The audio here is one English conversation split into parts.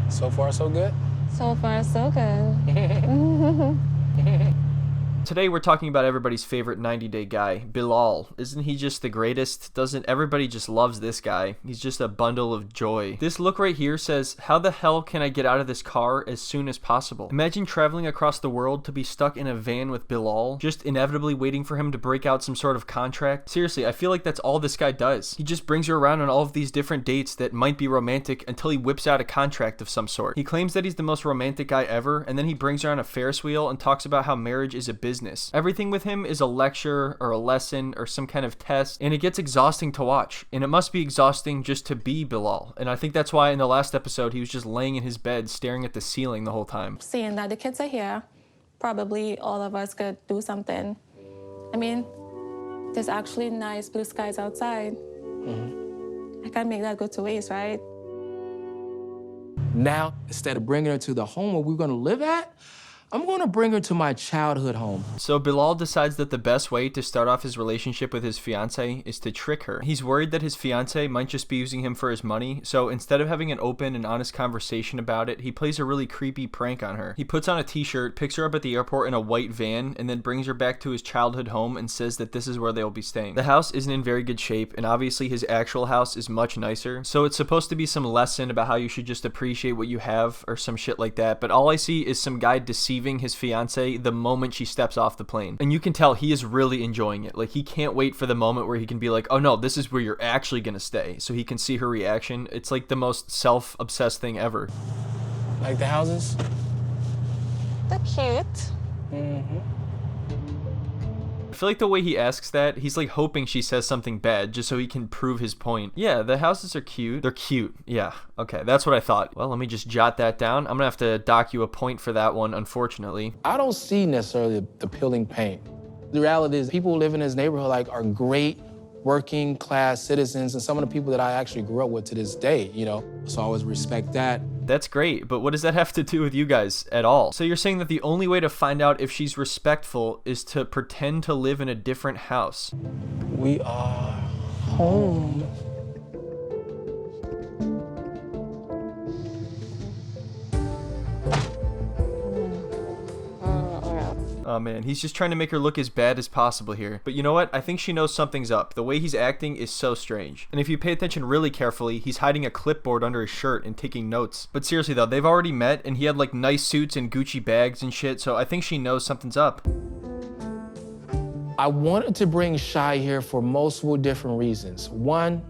So far, so good? So far, so good. Today we're talking about everybody's favorite 90-day guy, Bilal. Isn't he just the greatest? Doesn't everybody just loves this guy? He's just a bundle of joy. This look right here says, how the hell can I get out of this car as soon as possible? Imagine traveling across the world to be stuck in a van with Bilal, just inevitably waiting for him to break out some sort of contract. Seriously, I feel like that's all this guy does. He just brings her around on all of these different dates that might be romantic until he whips out a contract of some sort. He claims that he's the most romantic guy ever, and then he brings her on a Ferris wheel and talks about how marriage is a business. Everything with him is a lecture or a lesson or some kind of test, and it gets exhausting to watch. And it must be exhausting just to be Bilal. And I think that's why in the last episode he was just laying in his bed staring at the ceiling the whole time. Seeing that the kids are here, probably all of us could do something. I mean, there's actually nice blue skies outside. I can't make that go to waste, right? Now, instead of bringing her to the home where we're gonna live at, I'm gonna bring her to my childhood home. So Bilal decides that the best way to start off his relationship with his fiancé is to trick her. He's worried that his fiancé might just be using him for his money, so instead of having an open and honest conversation about it, he plays a really creepy prank on her. He puts on a t-shirt, picks her up at the airport in a white van, and then brings her back to his childhood home and says that this is where they'll be staying. The house isn't in very good shape, and obviously his actual house is much nicer, so it's supposed to be some lesson about how you should just appreciate what you have or some shit like that, but all I see is some guy deceiving his fiance the moment she steps off the plane. And you can tell he is really enjoying it. Like, he can't wait for the moment where he can be like, oh no, this is where you're actually gonna stay, so he can see her reaction. It's like the most self-obsessed thing ever. Like the houses? They're cute. I feel like the way he asks that, he's like hoping she says something bad just so he can prove his point. Yeah, the houses are cute. They're cute. Yeah, okay, that's what I thought. Well, let me just jot that down. I'm gonna have to dock you a point for that one, unfortunately. I don't see necessarily the peeling paint. The reality is people who live in this neighborhood are great working class citizens, and some of the people that I actually grew up with to this day, so I always respect that. That's great, but what does that have to do with you guys at all? So you're saying that the only way to find out if she's respectful is to pretend to live in a different house? We are home. Oh man, he's just trying to make her look as bad as possible here. But you know what? I think she knows something's up. The way he's acting is so strange. And if you pay attention really carefully, he's hiding a clipboard under his shirt and taking notes. But seriously though, they've already met and he had like nice suits and Gucci bags and shit, so I think she knows something's up. I wanted to bring Shy here for multiple different reasons. One,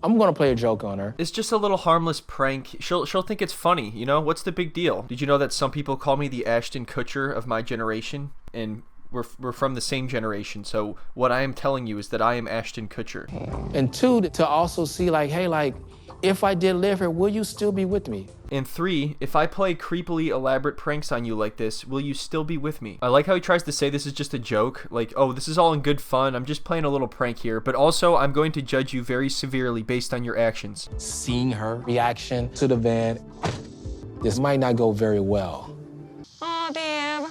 I'm gonna play a joke on her. It's just a little harmless prank. She'll think it's funny, What's the big deal? Did you know that some people call me the Ashton Kutcher of my generation? And we're from the same generation, so what I am telling you is that I am Ashton Kutcher. And two, to also see hey, if I did live here, will you still be with me? And three, if I play creepily elaborate pranks on you like this, will you still be with me? I like how he tries to say this is just a joke, like, oh, this is all in good fun, I'm just playing a little prank here, but also I'm going to judge you very severely based on your actions. Seeing her reaction to the van, this might not go very well. Oh, babe.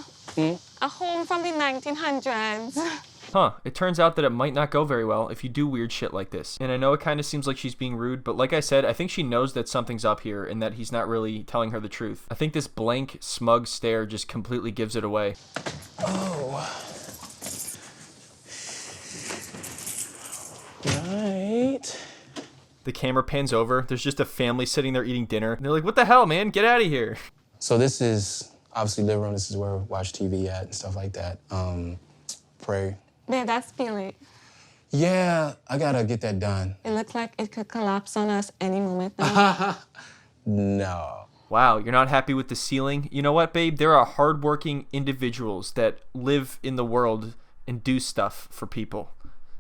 A home from the 1900s. Huh, it turns out that it might not go very well if you do weird shit like this. And I know it kind of seems like she's being rude, but like I said, I think she knows that something's up here and that he's not really telling her the truth. I think this blank, smug stare just completely gives it away. Oh. Right. The camera pans over, there's just a family sitting there eating dinner, and they're like, what the hell, man? Get out of here. So this is obviously living room, this is where we watch TV at and stuff like that. Pray. Babe, that's Bilal. Yeah, I gotta get that done. It looks like it could collapse on us any moment now. No. Wow, you're not happy with the ceiling? You know what, babe? There are hardworking individuals that live in the world and do stuff for people.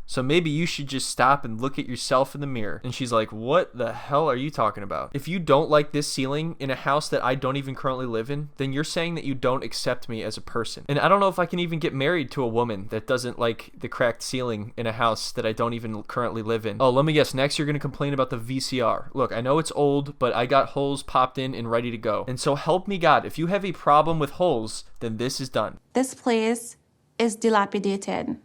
So maybe you should just stop and look at yourself in the mirror. And she's like, what the hell are you talking about? If you don't like this ceiling in a house that I don't even currently live in, then you're saying that you don't accept me as a person. And I don't know if I can even get married to a woman that doesn't like the cracked ceiling in a house that I don't even currently live in. Oh, let me guess, next you're gonna complain about the VCR. Look, I know it's old, but I got holes popped in and ready to go. And so help me God, if you have a problem with holes, then this is done. This place is dilapidated.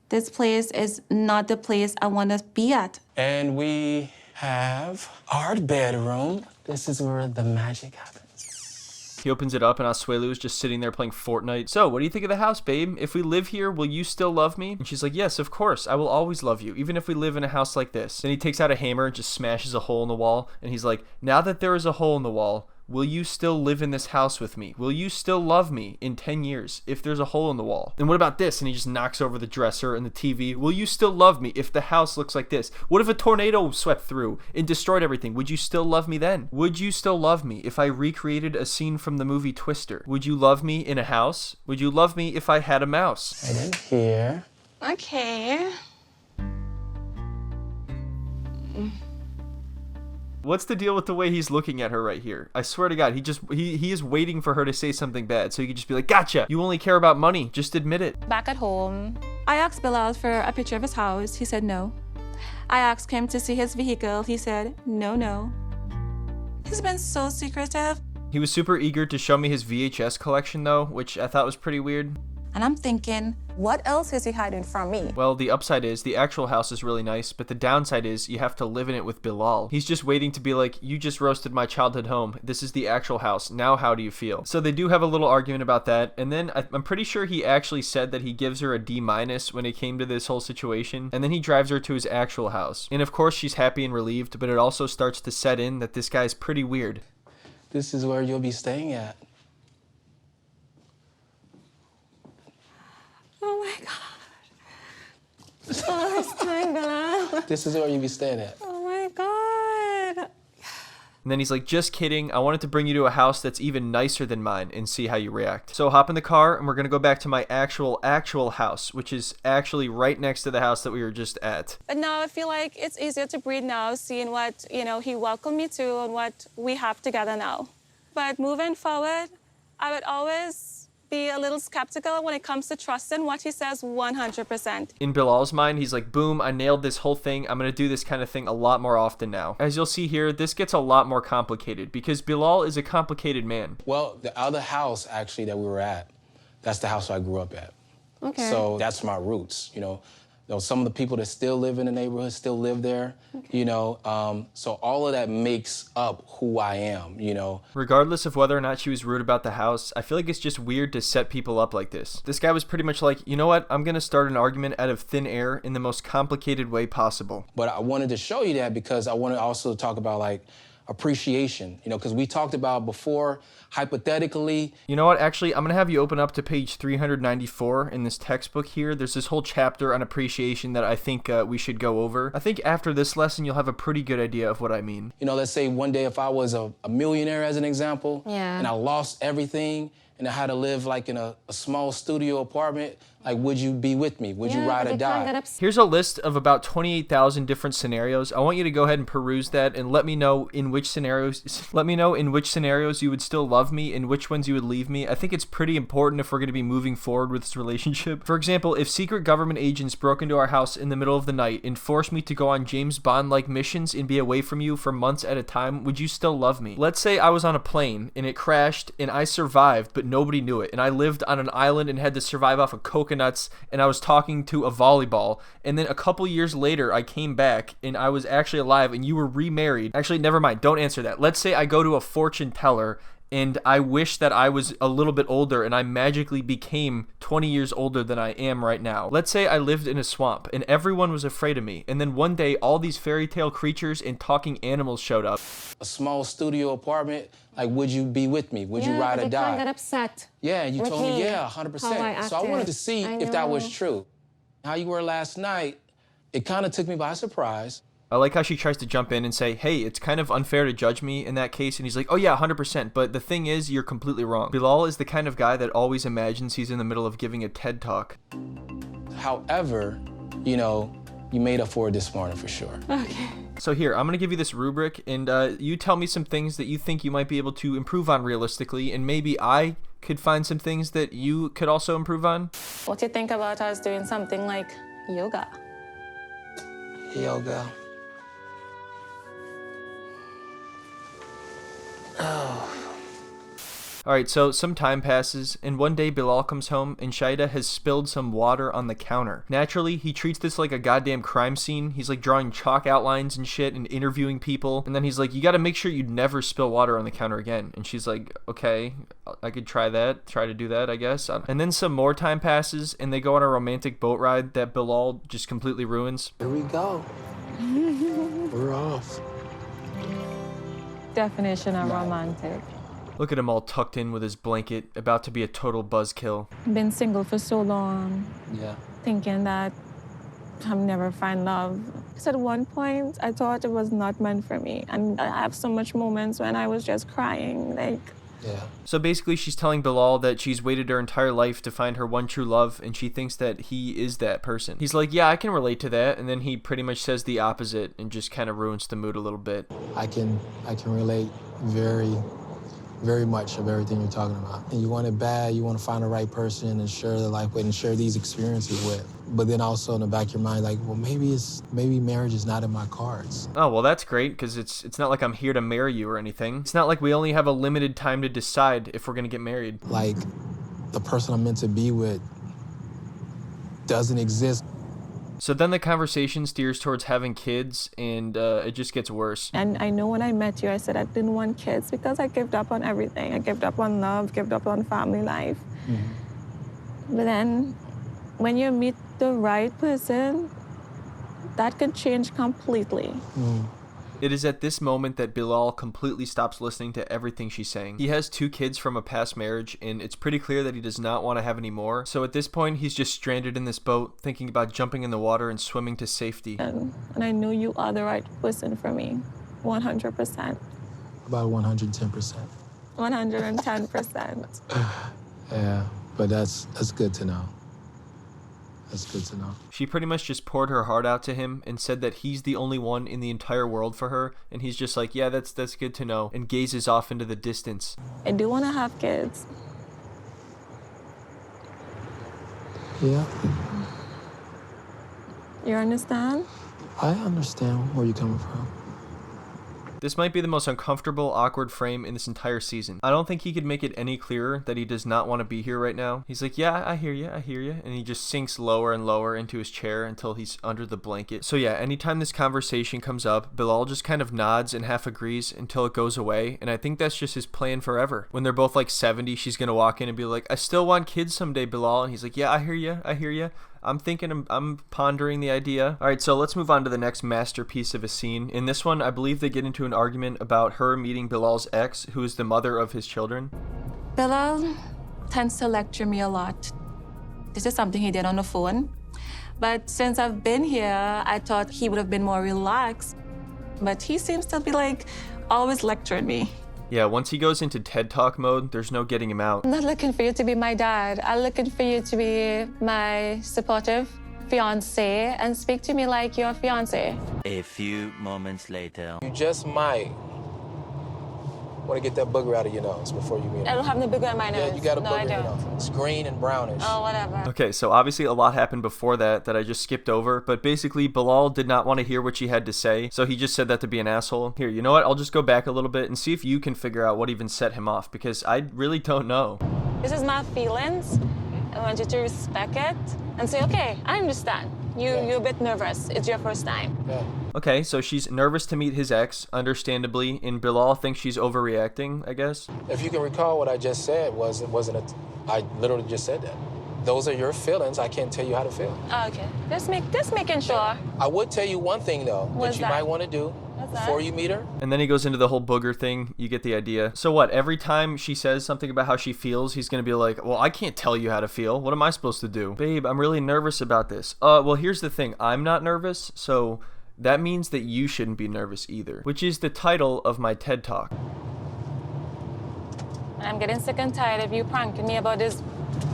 This place is not the place I want to be at. And we have our bedroom. This is where the magic happens. He opens it up and Asuelu is just sitting there playing Fortnite. So, what do you think of the house, babe? If we live here, will you still love me? And she's like, yes, of course. I will always love you, even if we live in a house like this. Then he takes out a hammer and just smashes a hole in the wall. And he's like, now that there is a hole in the wall, will you still live in this house with me? Will you still love me in 10 years if there's a hole in the wall? And what about this? And he just knocks over the dresser and the TV. Will you still love me if the house looks like this? What if a tornado swept through and destroyed everything? Would you still love me then? Would you still love me if I recreated a scene from the movie Twister? Would you love me in a house? Would you love me if I had a mouse? Right in here. Okay. What's the deal with the way he's looking at her right here? I swear to God, he is waiting for her to say something bad so he could just be like, gotcha, you only care about money, just admit it. Back at home, I asked Bilal for a picture of his house. He said no. I asked him to see his vehicle. He said no. He's been so secretive. He was super eager to show me his VHS collection though, which I thought was pretty weird. And I'm thinking, what else is he hiding from me? Well, the upside is the actual house is really nice, but the downside is you have to live in it with Bilal. He's just waiting to be like, you just roasted my childhood home. This is the actual house. Now how do you feel? So they do have a little argument about that. And then I'm pretty sure he actually said that he gives her a D- when it came to this whole situation. And then he drives her to his actual house. And of course she's happy and relieved, but it also starts to set in that this guy's pretty weird. This is where you'll be staying at. Oh my God. First time, Bilal. This is where you'll be staying at. Oh my God. And then he's like, just kidding. I wanted to bring you to a house that's even nicer than mine and see how you react. So hop in the car and we're going to go back to my actual house, which is actually right next to the house that we were just at. But now I feel like it's easier to breathe now, seeing what, he welcomed me to and what we have together now. But moving forward, I would always be a little skeptical when it comes to trusting what he says 100%. In Bilal's mind, he's like, boom, I nailed this whole thing. I'm going to do this kind of thing a lot more often now. As you'll see here, this gets a lot more complicated because Bilal is a complicated man. Well, the other house actually that we were at, that's the house I grew up at. Okay. So that's my roots, some of the people that still live in the neighborhood still live there, so all of that makes up who I am, Regardless of whether or not she was rude about the house, I feel like it's just weird to set people up like this. This guy was pretty much like, you know what, I'm going to start an argument out of thin air in the most complicated way possible. But I wanted to show you that because I want to also talk about appreciation, because we talked about before, hypothetically. You know what, actually, I'm going to have you open up to page 394 in this textbook here. There's this whole chapter on appreciation that I think we should go over. I think after this lesson, you'll have a pretty good idea of what I mean. Let's say one day if I was a millionaire, as an example, and I lost everything, and I had to live in a small studio apartment, would you be with me? Would you ride or die? Here's a list of about 28,000 different scenarios. I want you to go ahead and peruse that and let me know in which scenarios you would still love me and which ones you would leave me. I think it's pretty important if we're going to be moving forward with this relationship. For example, if secret government agents broke into our house in the middle of the night and forced me to go on James Bond-like missions and be away from you for months at a time, would you still love me? Let's say I was on a plane and it crashed and I survived, but nobody knew it, and I lived on an island and had to survive off of coconuts, and I was talking to a volleyball, and then a couple years later I came back and I was actually alive and you were remarried. Actually, never mind, don't answer that. Let's say I go to a fortune teller and I wish that I was a little bit older and I magically became 20 years older than I am right now. Let's say I lived in a swamp and everyone was afraid of me, and then one day all these fairy tale creatures and talking animals showed up. A small studio apartment, would you be with me? Would you ride or die? I got upset. Yeah, and you told me, 100%. So I wanted to see if that was true. How you were last night, it kind of took me by surprise. I like how she tries to jump in and say, hey, it's kind of unfair to judge me in that case. And he's like, oh yeah, 100%. But the thing is, you're completely wrong. Bilal is the kind of guy that always imagines he's in the middle of giving a TED Talk. However, you made up for it this morning for sure. Okay. So here, I'm going to give you this rubric, and you tell me some things that you think you might be able to improve on realistically, and maybe I could find some things that you could also improve on. What do you think about us doing something like yoga? Yoga. Alright, so some time passes, and one day Bilal comes home, and Shaeeda has spilled some water on the counter. Naturally, he treats this like a goddamn crime scene. He's like drawing chalk outlines and shit and interviewing people, and then he's like, you gotta make sure you never spill water on the counter again. And she's like, okay, I could try to do that, I guess. And then some more time passes, and they go on a romantic boat ride that Bilal just completely ruins. Here we go. We're off. Definition of romantic. Look at him all tucked in with his blanket, about to be a total buzzkill. Been single for so long, Yeah. thinking that I'll never find love. Because at one point, I thought it was not meant for me. And I have so much moments when I was just crying, like... Yeah. So basically, she's telling Bilal that she's waited her entire life to find her one true love, and she thinks that he is that person. He's like, yeah, I can relate to that, and then he pretty much says the opposite and just kind of ruins the mood a little bit. I can relate very much of everything you're talking about. And you want it bad, you want to find the right person and share their life with and share these experiences with. But then also in the back of your mind, like, well, maybe marriage is not in my cards. Oh, well, that's great, because it's not like I'm here to marry you or anything. It's not like we only have a limited time to decide if we're going to get married. Like, the person I'm meant to be with doesn't exist. So then the conversation steers towards having kids, and it just gets worse. And I know when I met you, I said I didn't want kids because I gave up on everything. I gave up on love, gave up on family life. But then when you meet the right person, that could change completely. It is at this moment that Bilal completely stops listening to everything she's saying. He has 2 kids from a past marriage, and it's pretty clear that he does not want to have any more. So at this point, he's just stranded in this boat, thinking about jumping in the water and swimming to safety. And I know you are the right person for me, 100%. About 110%. 110%. Yeah, but that's good to know. That's good to know. She pretty much just poured her heart out to him and said that he's the only one in the entire world for her, and he's just like, yeah, that's good to know, and gazes off into the distance. I do want to have kids. Yeah, You understand? I understand where you're coming from. This might be the most uncomfortable, awkward frame in this entire season. I don't think he could make it any clearer that he does not want to be here right now. He's like, yeah, I hear you, and he just sinks lower and lower into his chair until he's under the blanket. So yeah, anytime this conversation comes up, Bilal just kind of nods and half agrees until it goes away, and I think that's just his plan forever. When they're both like 70, she's gonna walk in and be like, I still want kids someday, Bilal, and he's like, yeah, I hear you. I'm pondering the idea. All right, so let's move on to the next masterpiece of a scene. In this one, I believe they get into an argument about her meeting Bilal's ex, who is the mother of his children. Bilal tends to lecture me a lot. This is something he did on the phone. But since I've been here, I thought he would have been more relaxed. But he seems to be like always lecturing me. Yeah, once he goes into TED Talk mode, there's no getting him out. I'm not looking for you to be my dad. I'm looking for you to be my supportive fiancé and speak to me like your fiancé. A few moments later. You just might want to get that booger out of your nose before you meet him. I don't have no booger in my nose. Yeah, you got a no, booger I in your don't. nose. It's green and brownish. Oh, whatever. Okay, so obviously a lot happened before that I just skipped over, but basically Bilal did not want to hear what she had to say, so he just said that to be an asshole. Here, you know what? I'll just go back a little bit and see if you can figure out what even set him off, because I really don't know. This is my feelings. I want you to respect it and say, okay, I understand. You're a bit nervous. It's your first time. Yeah. Okay, so she's nervous to meet his ex, understandably, and Bilal thinks she's overreacting, I guess. If you can recall what I just said, I literally just said that. Those are your feelings. I can't tell you how to feel. Oh, okay. Just making sure. I would tell you one thing, though, What's that you that? might want to do before you meet her. And then he goes into the whole booger thing. You get the idea. So what? Every time she says something about how she feels, he's going to be like, well, I can't tell you how to feel. What am I supposed to do? Babe, I'm really nervous about this. Well, here's the thing. I'm not nervous, so that means that you shouldn't be nervous either, which is the title of my TED Talk. I'm getting sick and tired of you pranking me about this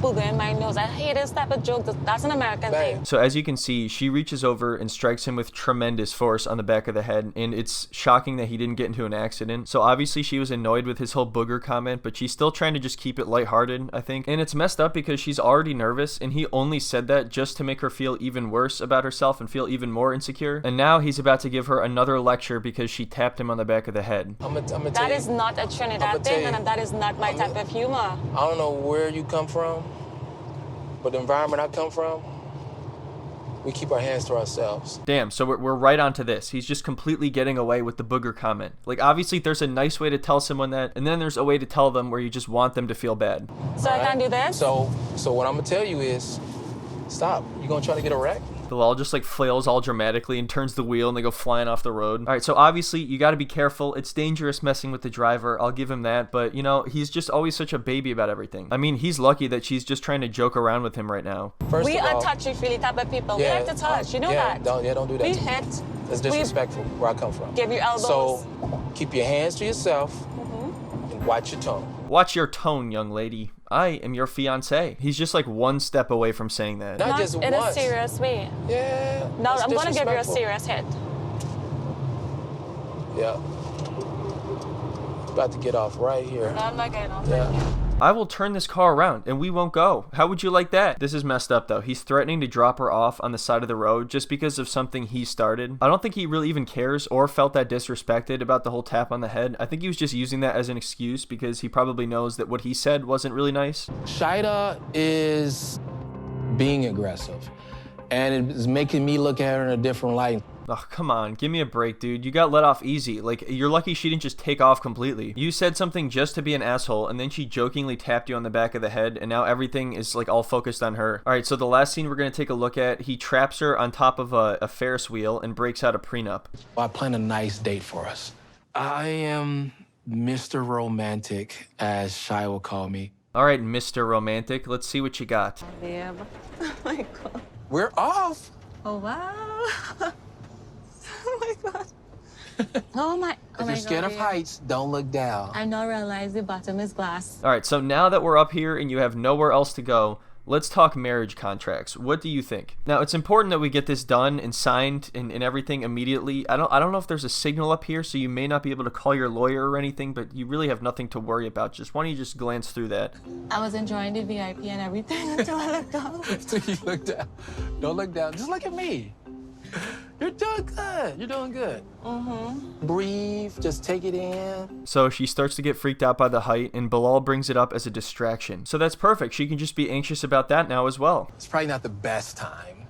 Booger in my nose. I hate this type of joke. That's an American thing. So as you can see, she reaches over and strikes him with tremendous force on the back of the head, and it's shocking that he didn't get into an accident. So obviously she was annoyed with his whole booger comment, but she's still trying to just keep it lighthearted, I think. And it's messed up because she's already nervous, and he only said that just to make her feel even worse about herself and feel even more insecure. And now he's about to give her another lecture because she tapped him on the back of the head. That is not a Trinidad thing, and that is not my type of humor. I don't know where you come from, but the environment I come from, we keep our hands to ourselves. Damn, so we're right onto this. He's just completely getting away with the booger comment. Like, obviously there's a nice way to tell someone that, and then there's a way to tell them where you just want them to feel bad. So I can't do this? So what I'm gonna tell you is, stop. You gonna try to get a wreck? Bilal just like flails all dramatically and turns the wheel and they go flying off the road. All right, so obviously you got to be careful. It's dangerous messing with the driver. I'll give him that. But, you know, he's just always such a baby about everything. I mean, he's lucky that she's just trying to joke around with him right now. We are touchy-feely type of people. Yeah, we like to touch. You know that? Don't do that. We hit. That's disrespectful where I come from. Give your elbows. So keep your hands to yourself and watch your tone. Watch your tone, young lady. I am your fiancé. He's just like one step away from saying that. Not just in once. a serious way. Yeah. No, I'm going to give you a serious hit. Yeah. About to get off right here. No, I'm not getting off Yeah. right here. I will turn this car around and we won't go. How would you like that? This is messed up though. He's threatening to drop her off on the side of the road just because of something he started. I don't think he really even cares or felt that disrespected about the whole tap on the head. I think he was just using that as an excuse because he probably knows that what he said wasn't really nice. Shaeeda is being aggressive, and it is making me look at her in a different light. Oh, come on. Give me a break, dude. You got let off easy. Like, you're lucky she didn't just take off completely. You said something just to be an asshole, and then she jokingly tapped you on the back of the head, and now everything is, like, all focused on her. All right, so the last scene we're going to take a look at, he traps her on top of a Ferris wheel and breaks out a prenup. I planned a nice date for us. I am Mr. Romantic, as Shai will call me. All right, Mr. Romantic, let's see what you got. Babe. Oh, my God. We're off. Oh, wow. Oh, my God. Oh, my If you're scared of babe. heights, don't look down. I now realize the bottom is glass. All right, so now that we're up here and you have nowhere else to go, let's talk marriage contracts. What do you think? Now, it's important that we get this done and signed and everything immediately. I don't know if there's a signal up here, so you may not be able to call your lawyer or anything, but you really have nothing to worry about. Just why don't you just glance through that? I was enjoying the VIP and everything until I looked down. You look down. Don't look down. Just look at me. You're doing good. You're doing good. Breathe. Just take it in. So she starts to get freaked out by the height, and Bilal brings it up as a distraction. So that's perfect. She can just be anxious about that now as well. It's probably not the best time.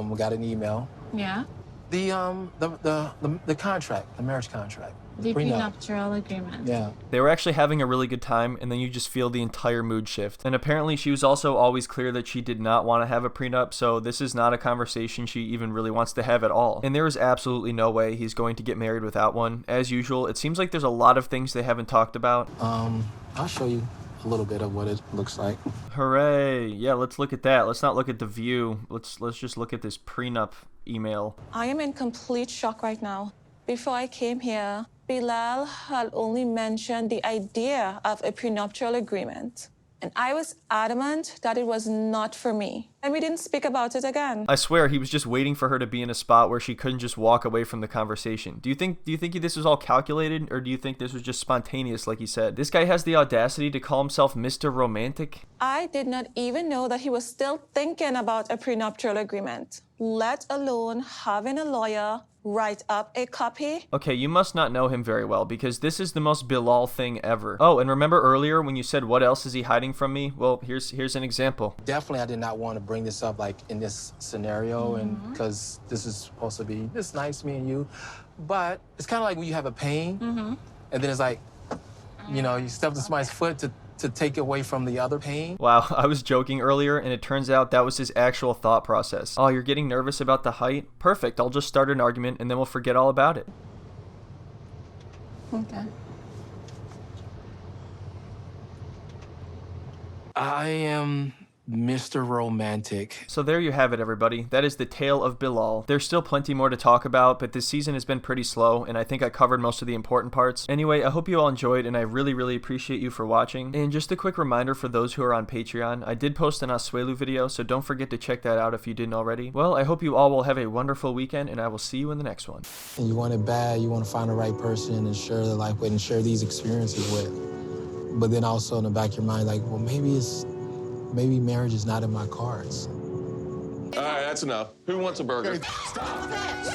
We got an email. Yeah? The contract, the marriage contract. The Prenup. prenuptial agreement. Yeah. They were actually having a really good time, and then you just feel the entire mood shift. And apparently she was also always clear that she did not want to have a prenup, so this is not a conversation she even really wants to have at all. And there is absolutely no way he's going to get married without one. As usual, it seems like there's a lot of things they haven't talked about. I'll show you a little bit of what it looks like. Hooray. Yeah, let's look at that. Let's not look at the view. Let's just look at this prenup email. I am in complete shock right now. Before I came here, Bilal had only mentioned the idea of a prenuptial agreement. And I was adamant that it was not for me. And we didn't speak about it again. I swear he was just waiting for her to be in a spot where she couldn't just walk away from the conversation. Do you think this was all calculated, or do you think this was just spontaneous like he said? This guy has the audacity to call himself Mr. Romantic? I did not even know that he was still thinking about a prenuptial agreement, let alone having a lawyer write up a copy. Okay, you must not know him very well, because this is the most Bilal thing ever. Oh, and remember earlier when you said, what else is he hiding from me? Well, here's an example. Definitely, I did not want to bring this up like in this scenario, and because this is supposed to be this nice, me and you. But it's kind of like when you have a pain, and then it's like, you know, you step to somebody's foot to take away from the other pain. Wow, I was joking earlier, and it turns out that was his actual thought process. Oh, you're getting nervous about the height? Perfect, I'll just start an argument, and then we'll forget all about it. Okay. I am Mr. Romantic. So there you have it, everybody. That is the tale of Bilal. There's still plenty more to talk about, but this season has been pretty slow, and I think I covered most of the important parts. Anyway, I hope you all enjoyed, and I really appreciate you for watching. And just a quick reminder for those who are on Patreon, I did post an Asuelu video, so don't forget to check that out if you didn't already. Well, I hope you all will have a wonderful weekend, and I will see you in the next one. And you want it bad, you want to find the right person and share their life with and share these experiences with. But then also in the back of your mind, like, well, maybe marriage is not in my cards. All right, that's enough. Who wants a burger?